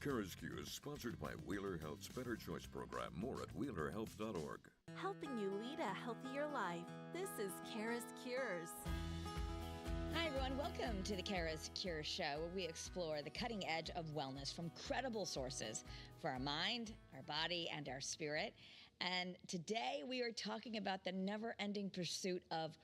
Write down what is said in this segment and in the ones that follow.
CURES is sponsored by Wheeler Health's Better Choice program. More at wheelerhealth.org. Helping you lead a healthier life. This is CURES Cures. Hi, everyone. Welcome to the CURES Cures Show, where we explore the cutting edge of wellness from credible sources for our mind, our body, and our spirit. And today we are talking about the never-ending pursuit of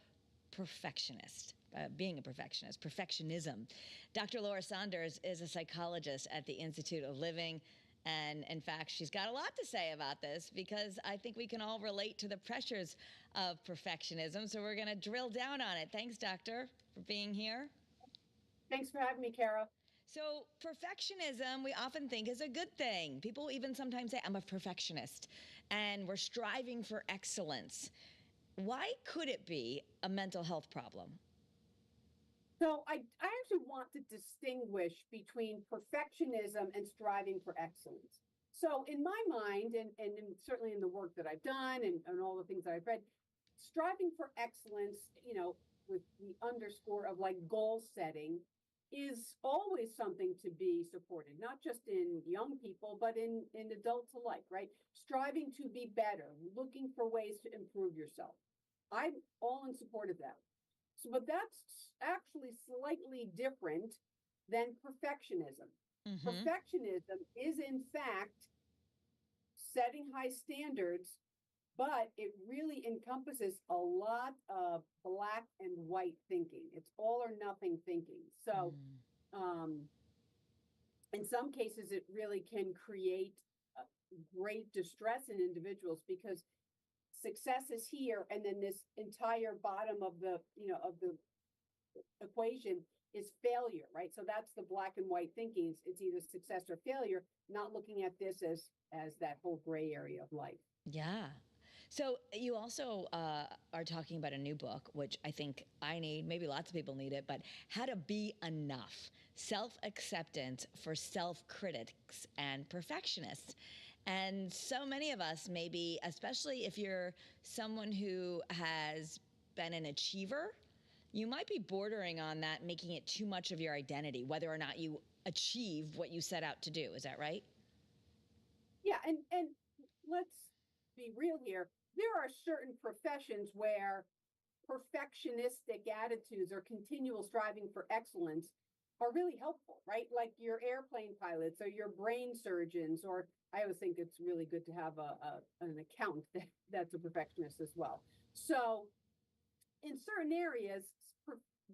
being a perfectionist, perfectionism. Dr. Laura Saunders is a psychologist at the Institute of Living. And in fact, she's got a lot to say about this because I think we can all relate to the pressures of perfectionism. So we're going to drill down on it. Thanks, Doctor, for being here. Thanks for having me, Kara. So perfectionism, we often think is a good thing. People even sometimes say, I'm a perfectionist, and we're striving for excellence. Why could it be a mental health problem? So I actually want to distinguish between perfectionism and striving for excellence. So in my mind, and certainly in the work that I've done and all the things that I've read, striving for excellence, with the underscore of like goal setting, is always something to be supported, not just in young people, but in adults alike, right? Striving to be better, looking for ways to improve yourself. I'm all in support of that. So, but that's actually slightly different than perfectionism. Mm-hmm. Perfectionism is, in fact, setting high standards, but it really encompasses a lot of black and white thinking. It's all or nothing thinking. So, in some cases, it really can create great distress in individuals because success is here, and then this entire bottom of the equation is failure, right? So that's the black and white thinking. It's either success or failure, not looking at this as that whole gray area of life. Yeah. So you also are talking about a new book, which I think I need, maybe lots of people need it, but How to Be Enough, Self-Acceptance for Self-Critics and Perfectionists. And so many of us, maybe, especially if you're someone who has been an achiever, you might be bordering on that, making it too much of your identity, whether or not you achieve what you set out to do. Is that right? Yeah, and let's be real here. There are certain professions where perfectionistic attitudes or continual striving for excellence are really helpful, right? Like your airplane pilots or your brain surgeons, or I always think it's really good to have an accountant that's a perfectionist as well. So in certain areas,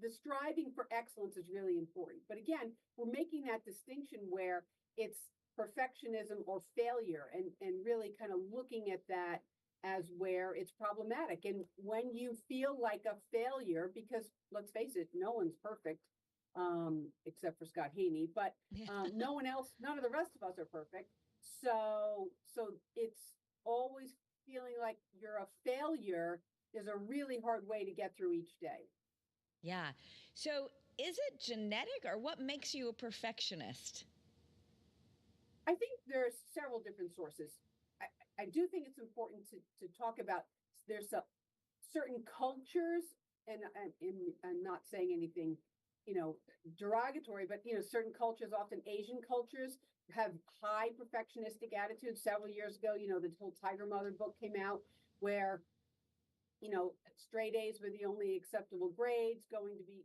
the striving for excellence is really important. But again, we're making that distinction where it's perfectionism or failure, and really kind of looking at that as where it's problematic. And when you feel like a failure, because let's face it, no one's perfect, except for Scott Haney, but no one else, none of the rest of us are perfect. So it's always feeling like you're a failure is a really hard way to get through each day. Yeah. So is it genetic, or what makes you a perfectionist? I think there are several different sources. I do think it's important to talk about there's certain cultures, and I'm not saying anything, derogatory, but, certain cultures, often Asian cultures, have high perfectionistic attitudes. Several years ago, the whole Tiger Mother book came out where, straight A's were the only acceptable grades, going to be,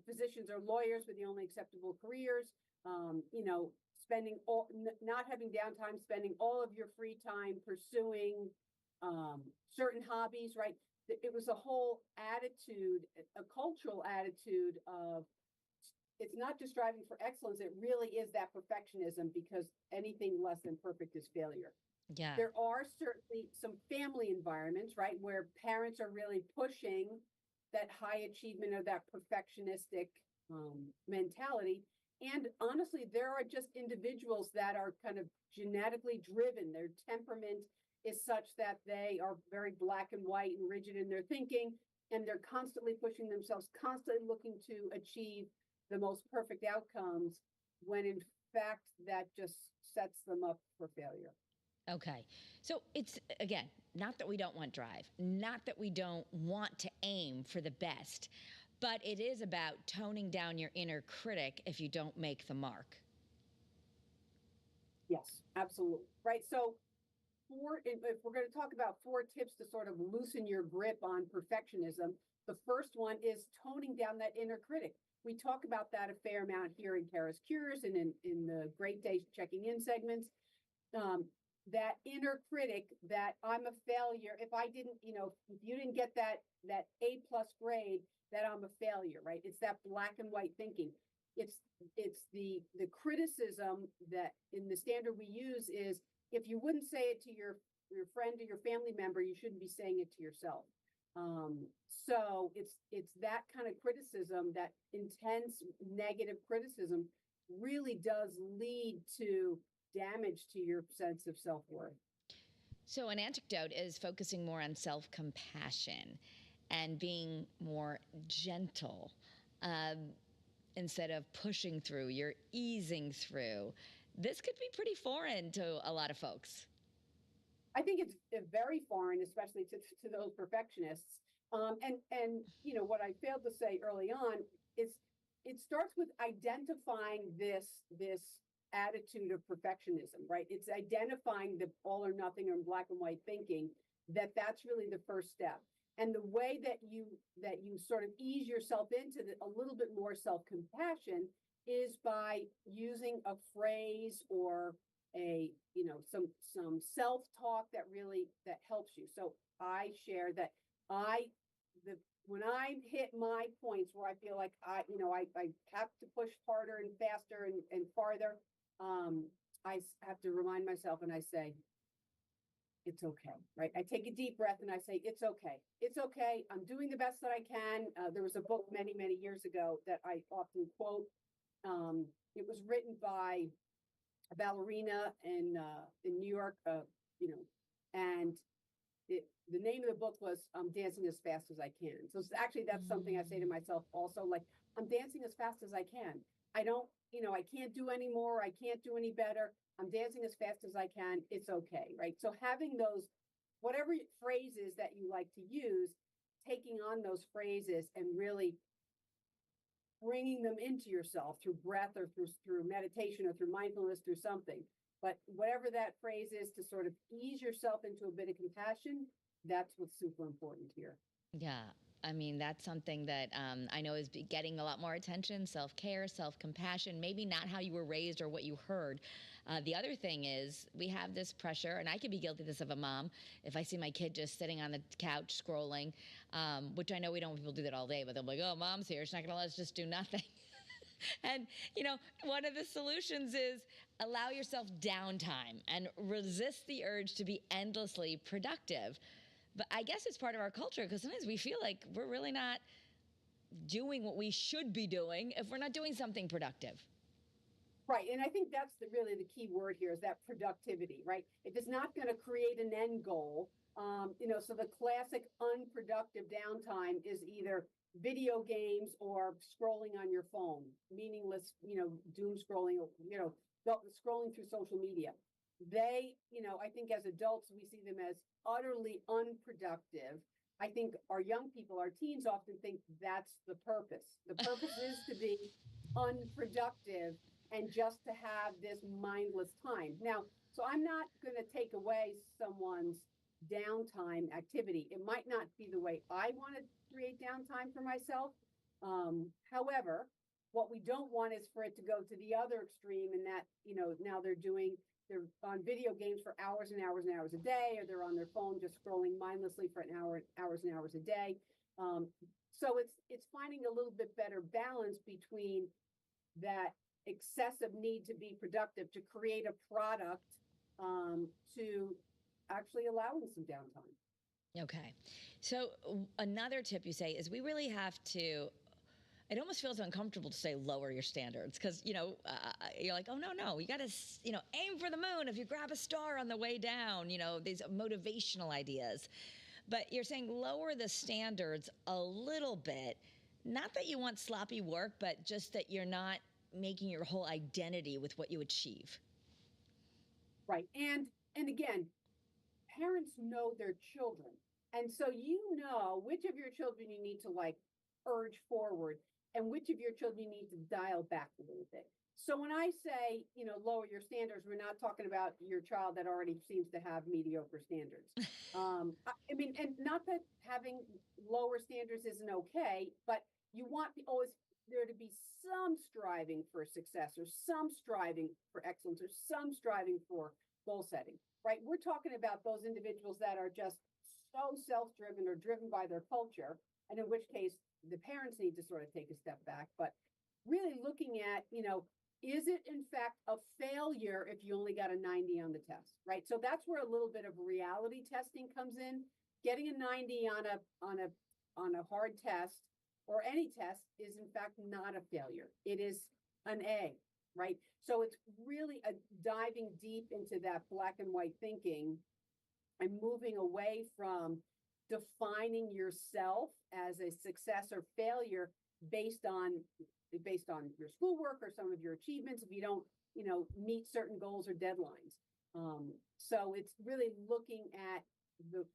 physicians or lawyers were the only acceptable careers, not having downtime, spending all of your free time pursuing certain hobbies, right? It was a whole attitude, a cultural attitude of, it's not just striving for excellence, it really is that perfectionism, because anything less than perfect is failure. Yeah. There are certainly some family environments, right, where parents are really pushing that high achievement or that perfectionistic mentality. And honestly, there are just individuals that are kind of genetically driven. Their temperament is such that they are very black and white and rigid in their thinking, and they're constantly pushing themselves, constantly looking to achieve the most perfect outcomes, when in fact that just sets them up for failure. Okay. So it's, again, not that we don't want drive, not that we don't want to aim for the best, but it is about toning down your inner critic if you don't make the mark. Yes, absolutely. Right. So if we're going to talk about 4 tips to sort of loosen your grip on perfectionism, the first one is toning down that inner critic. We talk about that a fair amount here in CURES and in the Great Day Checking In segments. Um, that inner critic that I'm a failure. If I didn't, if you didn't get that A+ grade, that I'm a failure, right? It's that black and white thinking. It's the criticism that in the standard we use is, if you wouldn't say it to your friend or your family member, you shouldn't be saying it to yourself. So it's that kind of criticism, that intense negative criticism, really does lead to damage to your sense of self-worth. So, an antidote is focusing more on self compassion and being more gentle. Instead of pushing through, you're easing through. This could be pretty foreign to a lot of folks. I think it's very foreign, especially to those perfectionists. And what I failed to say early on is it starts with identifying this attitude of perfectionism, right? It's identifying the all or nothing or black and white thinking, that's really the first step. And the way that you sort of ease yourself into a little bit more self-compassion is by using a phrase or some self-talk that helps you. So I share that when I hit my points where I feel like I have to push harder and faster and farther, I have to remind myself, and I say, it's okay, right? I take a deep breath and I say, it's okay. It's okay. I'm doing the best that I can. There was a book many, many years ago that I often quote. It was written by a ballerina in New York, and the name of the book was Dancing as Fast as I Can. So that's something I say to myself also, like, I'm dancing as fast as I can. I can't do any more. I can't do any better. I'm dancing as fast as I can. It's okay, right? So having those, whatever phrases that you like to use, taking on those phrases and really bringing them into yourself through breath or through meditation or through mindfulness, through something. But whatever that phrase is, to sort of ease yourself into a bit of compassion, that's what's super important here. Yeah. I mean, that's something that I know is getting a lot more attention, self-care, self-compassion, maybe not how you were raised or what you heard. The other thing is we have this pressure, and I could be guilty of this of a mom, if I see my kid just sitting on the couch scrolling, which I know we don't, people do that all day, but they're like, oh, mom's here. She's not going to let us just do nothing. And, one of the solutions is allow yourself downtime and resist the urge to be endlessly productive. But I guess it's part of our culture, because sometimes we feel like we're really not doing what we should be doing if we're not doing something productive. Right. And I think that's really the key word here, is that productivity, right? If it's not going to create an end goal, so the classic unproductive downtime is either video games or scrolling on your phone, meaningless, doom scrolling, scrolling through social media. I think as adults, we see them as utterly unproductive. I think our young people, our teens, often think that's the purpose. The purpose is to be unproductive and just to have this mindless time. Now, so I'm not going to take away someone's downtime activity. It might not be the way I want to create downtime for myself. However, what we don't want is for it to go to the other extreme, and that, now they're on video games for hours and hours and hours a day, or they're on their phone just scrolling mindlessly for hours and hours a day. So it's finding a little bit better balance between that excessive need to be productive, to create a product, to actually allowing some downtime. Okay. So another tip you say is we really have to, it almost feels uncomfortable to say lower your standards, because, you're like, oh, no, you got to, aim for the moon if you grab a star on the way down, these motivational ideas. But you're saying lower the standards a little bit, not that you want sloppy work, but just that you're not making your whole identity with what you achieve. Right. And again, parents know their children. And so which of your children you need to urge forward and which of your children you need to dial back a little bit. So when I say, lower your standards, we're not talking about your child that already seems to have mediocre standards. I mean, and not that having lower standards isn't okay, but you want always there to be some striving for success or some striving for excellence or some striving for goal setting, right? We're talking about those individuals that are just so self-driven or driven by their culture, and in which case the parents need to sort of take a step back, but really looking at, is it in fact a failure if you only got a 90 on the test, right? So that's where a little bit of reality testing comes in. Getting a 90 on a hard test or any test is in fact not a failure. It is an A, right? So it's really a diving deep into that black and white thinking and moving away from defining yourself as a success or failure based on your schoolwork or some of your achievements if you don't, meet certain goals or deadlines. So it's really looking at the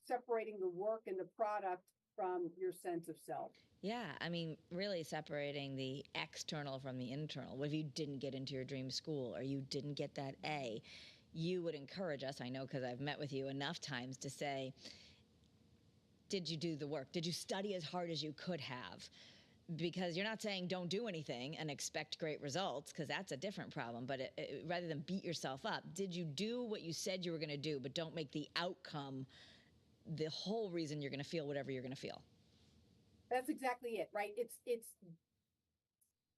separating the work and the product from your sense of self. Yeah, I mean, really separating the external from the internal. What if you didn't get into your dream school or you didn't get that A? You would encourage us, I know because I've met with you enough times, to say, did you do the work? Did you study as hard as you could have? Because you're not saying don't do anything and expect great results, because that's a different problem. But rather than beat yourself up, did you do what you said you were going to do, but don't make the outcome the whole reason you're going to feel whatever you're going to feel? That's exactly it, right? It's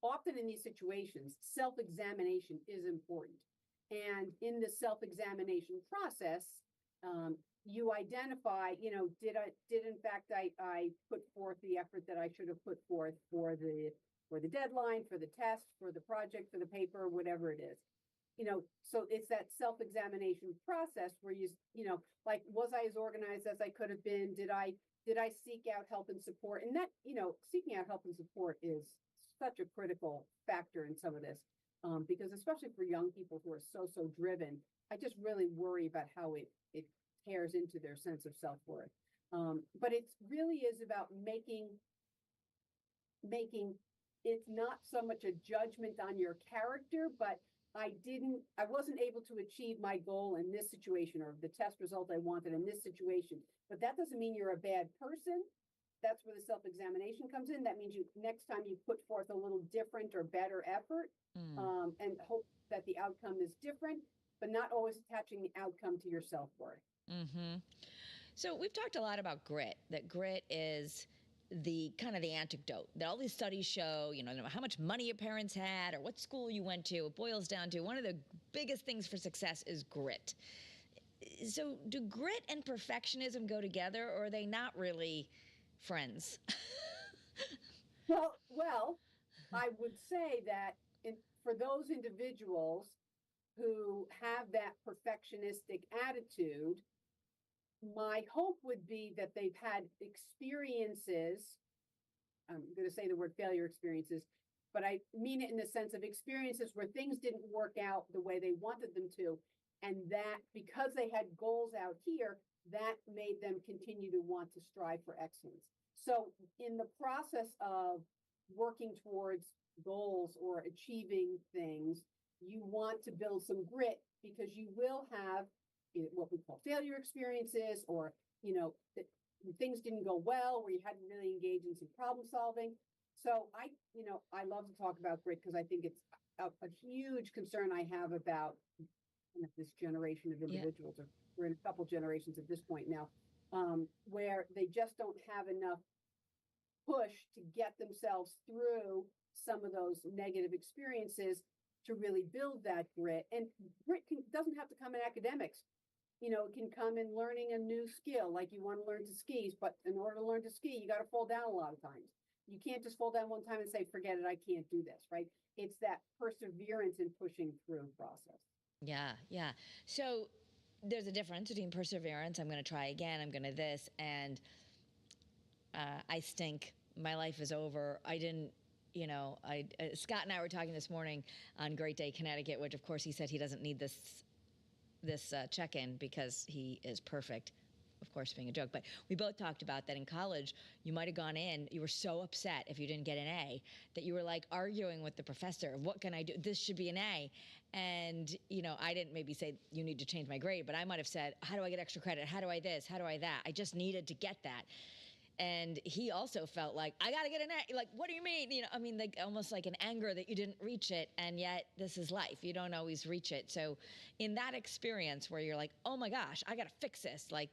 often in these situations, self-examination is important. And in the self-examination process, you identify, did in fact I put forth the effort that I should have put forth for the deadline, for the test, for the project, for the paper, whatever it is. So it's that self-examination process where like, was I as organized as I could have been? Did I seek out help and support? And that, seeking out help and support is such a critical factor in some of this, because especially for young people who are so driven, I just really worry about how it tears into their sense of self-worth. But it really is about making it's not so much a judgment on your character, but I wasn't able to achieve my goal in this situation, or the test result I wanted in this situation. But that doesn't mean you're a bad person. That's where the self-examination comes in. That means next time you put forth a little different or better effort, and hope that the outcome is different, but not always attaching the outcome to your self-worth. Mm-hmm. So we've talked a lot about grit, that grit is the kind of the antidote that all these studies show, no matter how much money your parents had or what school you went to, it boils down to one of the biggest things for success is grit. So do grit and perfectionism go together, or are they not really friends? Well, I would say that for those individuals who have that perfectionistic attitude, my hope would be that they've had experiences. I'm going to say the word failure experiences, but I mean it in the sense of experiences where things didn't work out the way they wanted them to. And that because they had goals out here, that made them continue to want to strive for excellence. So in the process of working towards goals or achieving things, you want to build some grit, because you will have what we call failure experiences, or things didn't go well, where you hadn't really engaged in some problem solving. So I love to talk about grit, because I think it's a huge concern I have about this generation of individuals. Yeah. We're in a couple generations at this point now, where they just don't have enough push to get themselves through some of those negative experiences to really build that grit. And grit doesn't have to come in academics. It can come in learning a new skill, like you want to learn to ski, but in order to learn to ski, you got to fall down a lot of times. You can't just fall down one time and say, forget it, I can't do this, right? It's that perseverance in pushing through process. Yeah. So there's a difference between perseverance, I'm going to try again, I'm going to this, and I stink, my life is over, I didn't, Scott and I were talking this morning on Great Day Connecticut, which of course he said he doesn't need this check-in because he is perfect. of course, being a joke, but we both talked about that in college. You might have gone in, you were so upset if you didn't get an A that you were like arguing with the professor, what can I do? This should be an A. And, I didn't maybe say you need to change my grade, but I might have said, how do I get extra credit? How do I this? How do I that? I just needed to get that. And he also felt like, I got to get an A. Like, what do you mean? Like almost like an anger that you didn't reach it. And yet this is life. You don't always reach it. So in that experience where you're like, oh my gosh, I got to fix this. Like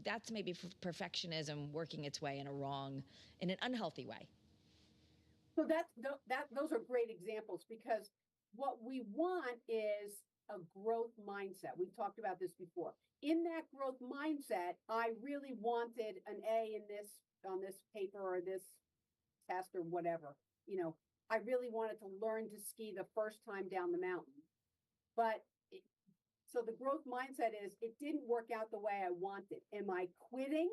that's maybe perfectionism working its way in an unhealthy way. So those are great examples, because what we want is a growth mindset. We've talked about this before. In that growth mindset, I really wanted an A on this paper or this test or whatever. I really wanted to learn to ski the first time down the mountain. So the growth mindset is, it didn't work out the way I wanted. Am I quitting,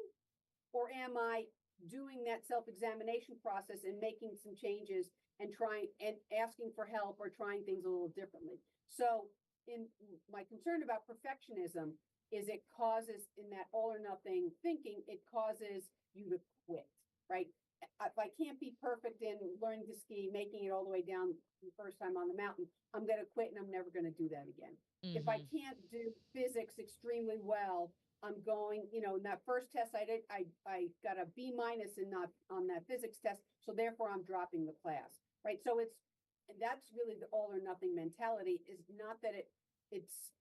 or am I doing that self-examination process and making some changes and trying and asking for help or trying things a little differently? So in my concern about perfectionism is it causes, in that all or nothing thinking, it causes you to quit, right? If I can't be perfect in learning to ski, making it all the way down the first time on the mountain, I'm going to quit and I'm never going to do that again. Mm-hmm. If I can't do physics extremely well, I'm going, in that first test I did, I got a B- on that physics test. So therefore I'm dropping the class, right? So that's really the all or nothing mentality, is not that it's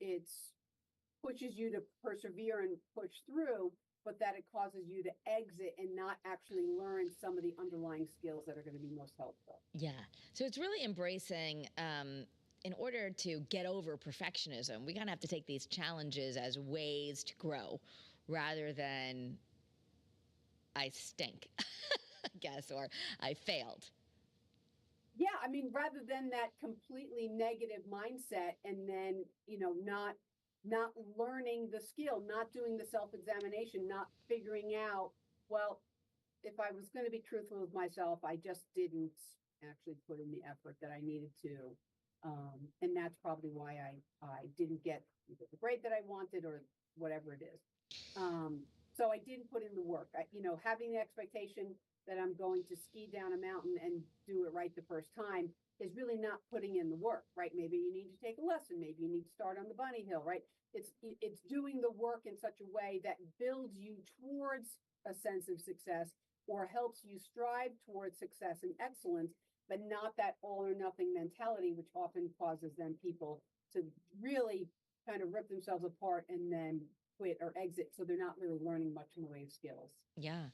pushes you to persevere and push through, but that it causes you to exit and not actually learn some of the underlying skills that are going to be most helpful. Yeah. So it's really embracing, in order to get over perfectionism, we kind of have to take these challenges as ways to grow rather than I stink, I guess, or I failed. Yeah. Rather than that completely negative mindset and then, not learning the skill, not doing the self-examination, not figuring out, well, if I was going to be truthful with myself, I just didn't actually put in the effort that I needed to. And that's probably why I didn't get the grade that I wanted or whatever it is. So I didn't put in the work. Having the expectation that I'm going to ski down a mountain and do it right the first time is really not putting in the work, right? Maybe you need to take a lesson. Maybe you need to start on the bunny hill, right? It's doing the work in such a way that builds you towards a sense of success or helps you strive towards success and excellence, but not that all or nothing mentality, which often causes then people to really kind of rip themselves apart and then quit or exit. So they're not really learning much in the way of skills. Yeah.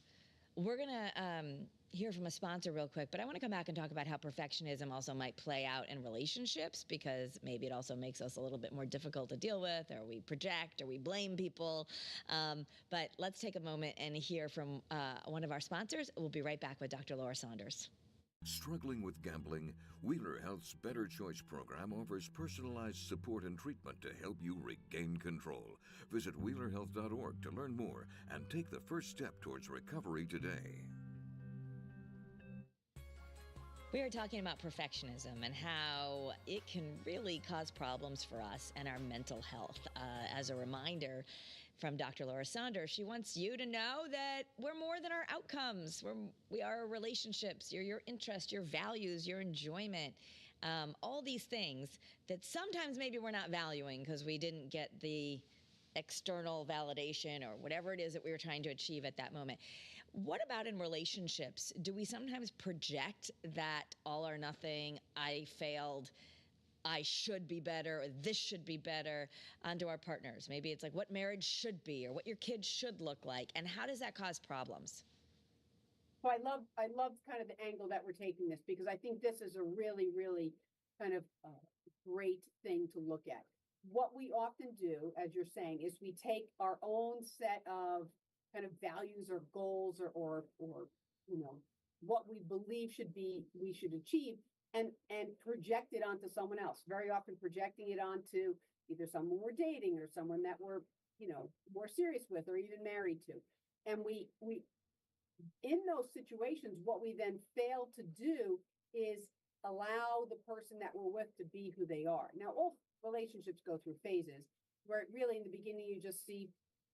We're going to hear from a sponsor real quick, but I want to come back and talk about how perfectionism also might play out in relationships, because maybe it also makes us a little bit more difficult to deal with, or we project, or we blame people. But let's take a moment and hear from one of our sponsors. We'll be right back with Dr. Laura Saunders. Struggling with gambling? Wheeler Health's Better Choice program offers personalized support and treatment to help you regain control. Visit wheelerhealth.org to learn more and take the first step towards recovery today. We are talking about perfectionism and how it can really cause problems for us and our mental health. As a reminder from Dr. Laura Saunders, she wants you to know that we're more than our outcomes. We are our relationships, your interest, your values, your enjoyment, all these things that sometimes maybe we're not valuing because we didn't get the external validation or whatever it is that we were trying to achieve at that moment. What about in relationships? Do we sometimes project that all or nothing, I failed, I should be better, or this should be better onto our partners? Maybe it's like what marriage should be or what your kids should look like. And how does that cause problems? So I love kind of the angle that we're taking this, because I think this is a really, really kind of great thing to look at. What we often do, as you're saying, is we take our own set of kind of values or goals or what we believe we should achieve and project it onto someone else. Very often projecting it onto either someone we're dating or someone that we're more serious with or even married to. And we in those situations, what we then fail to do is allow the person that we're with to be who they are. Now, all relationships go through phases where really in the beginning you just see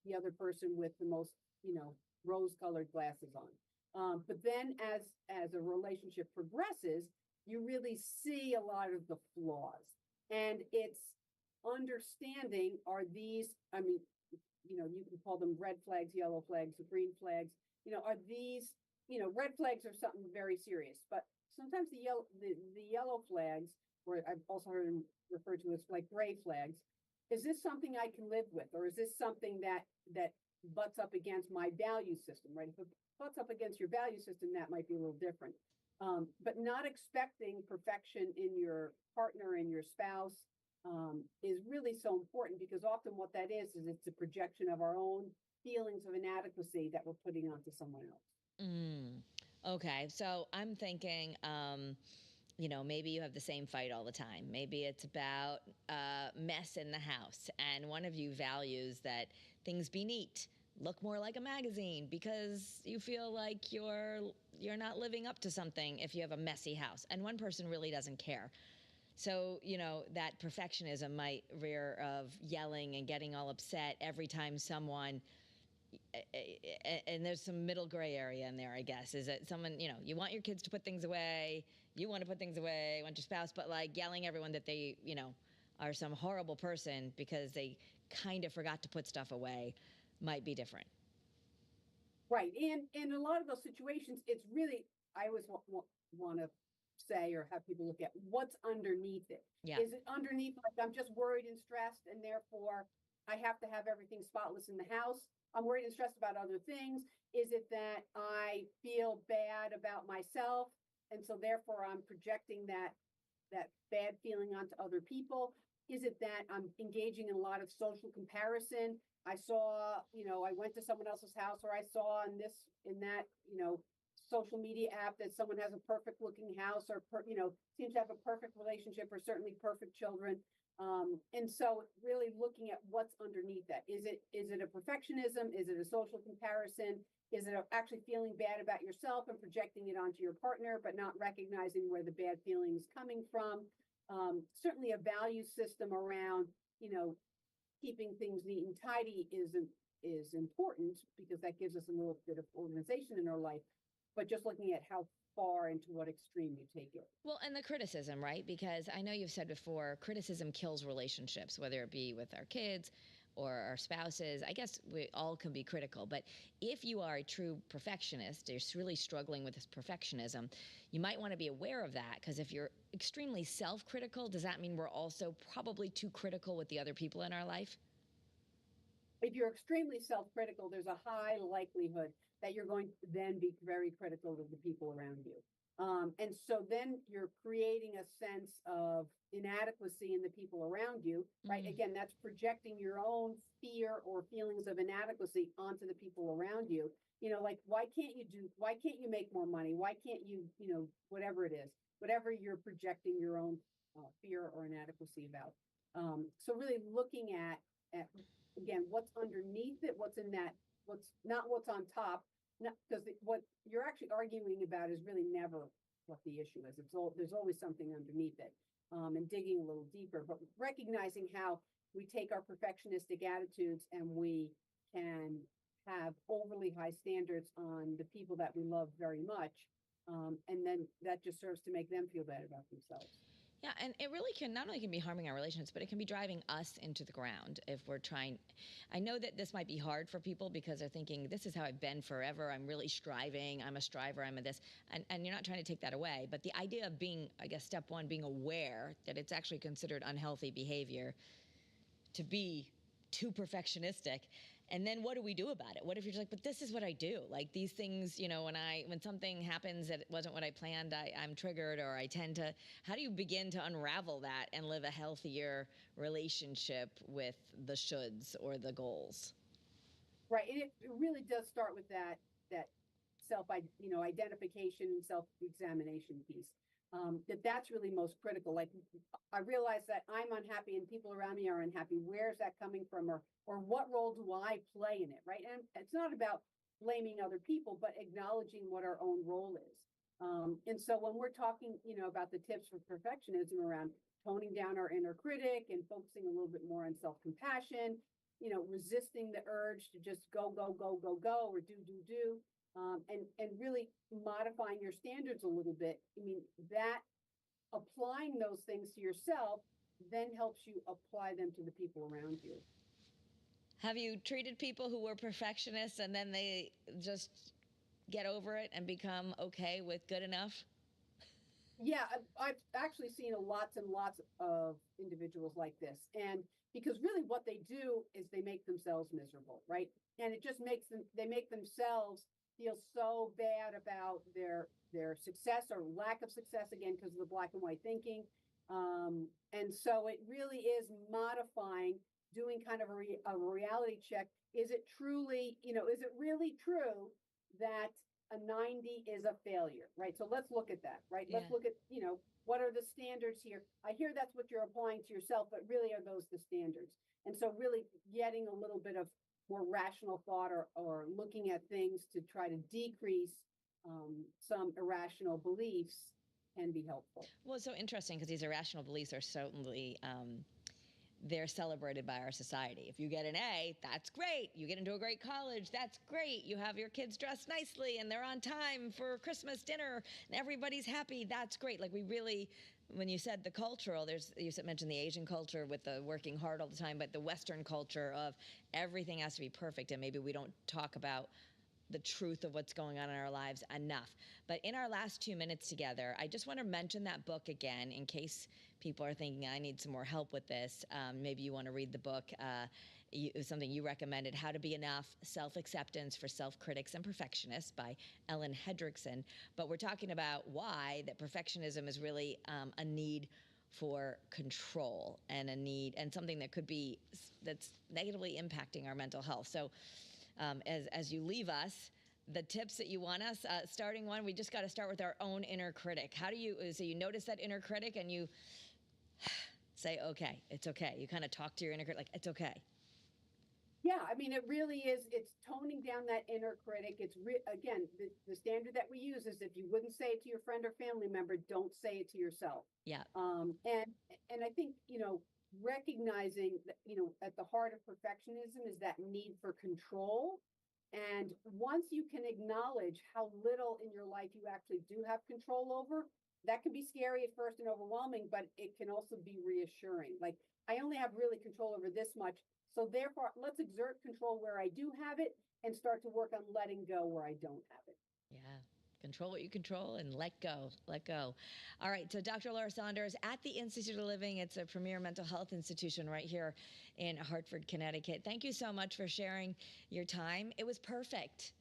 the other person with the most, rose-colored glasses on. But then as a relationship progresses, you really see a lot of the flaws. And it's understanding, are these, I mean, you can call them red flags, yellow flags, green flags. Are these, red flags are something very serious, but sometimes the yellow flags, or I've also heard them referred to as like gray flags, is this something I can live with, or is this something that butts up against my value system, right? If it butts up against your value system, that might be a little different. But not expecting perfection in your partner and your spouse is really so important, because often what that is it's a projection of our own feelings of inadequacy that we're putting onto someone else. Okay, so I'm thinking, maybe you have the same fight all the time. Maybe it's about mess in the house, and one of you values that things be neat, look more like a magazine, because you feel like you're not living up to something if you have a messy house, and one person really doesn't care. So, that perfectionism might rear of yelling and getting all upset every time someone, and there's some middle gray area in there, I guess. Is it someone, you want your kids to put things away, you want to put things away, you want your spouse, but like yelling everyone that they, are some horrible person because they kind of forgot to put stuff away might be different. Right. And in a lot of those situations, it's really, I always want to say or have people look at what's underneath it. Yeah. Is it underneath, like, I'm just worried and stressed, and therefore I have to have everything spotless in the house? I'm worried and stressed about other things. Is it that I feel bad about myself, and so therefore I'm projecting that bad feeling onto other people? Is it that I'm engaging in a lot of social comparison? I saw, I went to someone else's house, or I saw in that, social media app that someone has a perfect looking house, or, seems to have a perfect relationship, or certainly perfect children. And so really looking at what's underneath that. Is it a perfectionism? Is it a social comparison? Is it actually feeling bad about yourself and projecting it onto your partner, but not recognizing where the bad feeling is coming from? Certainly a value system around, keeping things neat and tidy is important, because that gives us a little bit of organization in our life. But just looking at how far and to what extreme you take it. Well, and the criticism, right? Because I know you've said before, criticism kills relationships, whether it be with our kids or our spouses. I guess we all can be critical, but if you are a true perfectionist, you're really struggling with this perfectionism, you might want to be aware of that, because if you're extremely self-critical, does that mean we're also probably too critical with the other people in our life? If you're extremely self-critical, there's a high likelihood that you're going to then be very critical of the people around you. And so then you're creating a sense of inadequacy in the people around you, right? Mm-hmm. Again, that's projecting your own fear or feelings of inadequacy onto the people around you. Like, why can't you make more money? Why can't you, whatever it is, whatever you're projecting your own fear or inadequacy about. So really looking at again, what's underneath it, what's in that, what's on top, because what you're actually arguing about is really never what the issue is. There's always something underneath it, and digging a little deeper, but recognizing how we take our perfectionistic attitudes and we can have overly high standards on the people that we love very much, and then that just serves to make them feel bad about themselves. Yeah, and it really can not only can be harming our relationships, but it can be driving us into the ground if we're trying. I know that this might be hard for people because they're thinking, this is how I've been forever. I'm really striving. I'm a striver. I'm a this. And you're not trying to take that away. But the idea of being, I guess, step one, being aware that it's actually considered unhealthy behavior to be too perfectionistic. And then what do we do about it? What if you're just like, but this is what I do? Like these things, when something happens that wasn't what I planned, I'm triggered, or I tend to, how do you begin to unravel that and live a healthier relationship with the shoulds or the goals? Right. And it really does start with that self, identification and self-examination piece. That's really most critical. Like, I realize that I'm unhappy and people around me are unhappy. Where's that coming from? Or what role do I play in it? Right. And it's not about blaming other people, but acknowledging what our own role is. And so when we're talking, about the tips for perfectionism around toning down our inner critic and focusing a little bit more on self-compassion, resisting the urge to just go, go, go, go, go, or do, and really modifying your standards a little bit. I mean, that applying those things to yourself then helps you apply them to the people around you. Have you treated people who were perfectionists and then they just get over it and become okay with good enough? Yeah, I've actually seen lots and lots of individuals like this. And because really what they do is they make themselves miserable, right? And it just they make themselves feel so bad about their success or lack of success, again, because of the black and white thinking. And so it really is modifying, doing kind of a reality check. Is it truly, is it really true that a 90 is a failure, right? So let's look at that, right? Yeah. Let's look at, what are the standards here? I hear that's what you're applying to yourself, but really are those the standards? And so really getting a little bit of more rational thought or looking at things to try to decrease some irrational beliefs can be helpful. Well, it's so interesting because these irrational beliefs are certainly they're celebrated by our society. If you get an A, that's great. You get into a great college, that's great. You have your kids dressed nicely and they're on time for Christmas dinner and everybody's happy, that's great. Like we really, when you said the cultural, you mentioned the Asian culture with the working hard all the time, but the Western culture of everything has to be perfect, and maybe we don't talk about the truth of what's going on in our lives enough. But in our last 2 minutes together, I just want to mention that book again in case people are thinking, I need some more help with this. Maybe you want to read the book. It was something you recommended, How to Be Enough, Self-Acceptance for Self-Critics and Perfectionists by Ellen Hendrickson. But we're talking about why that perfectionism is really a need for control and a need and something that could be that's negatively impacting our mental health. So as you leave us, the tips that you want us, starting one, we just got to start with our own inner critic. How do you, so you notice that inner critic and you say, okay, it's okay. You kind of talk to your inner critic like, it's okay. Yeah, I mean, it really is. It's toning down that inner critic. It's again, the standard that we use is if you wouldn't say it to your friend or family member, don't say it to yourself. Yeah. And I think, recognizing that, at the heart of perfectionism is that need for control. And once you can acknowledge how little in your life you actually do have control over, that can be scary at first and overwhelming, but it can also be reassuring. Like, I only have really control over this much. So therefore, let's exert control where I do have it and start to work on letting go where I don't have it. Yeah. Control what you control and let go. Let go. All right. So Dr. Laura Saunders at the Institute of Living. It's a premier mental health institution right here in Hartford, Connecticut. Thank you so much for sharing your time. It was perfect.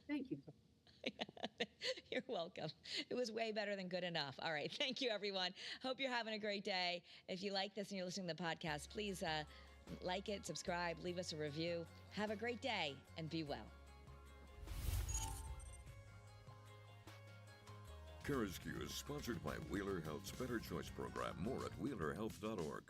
Thank you. You're welcome. It was way better than good enough. All right. Thank you, everyone. Hope you're having a great day. If you like this and you're listening to the podcast, please like it, subscribe, leave us a review. Have a great day and be well. CURES is sponsored by Wheeler Health's Better Choice program. More at wheelerhealth.org.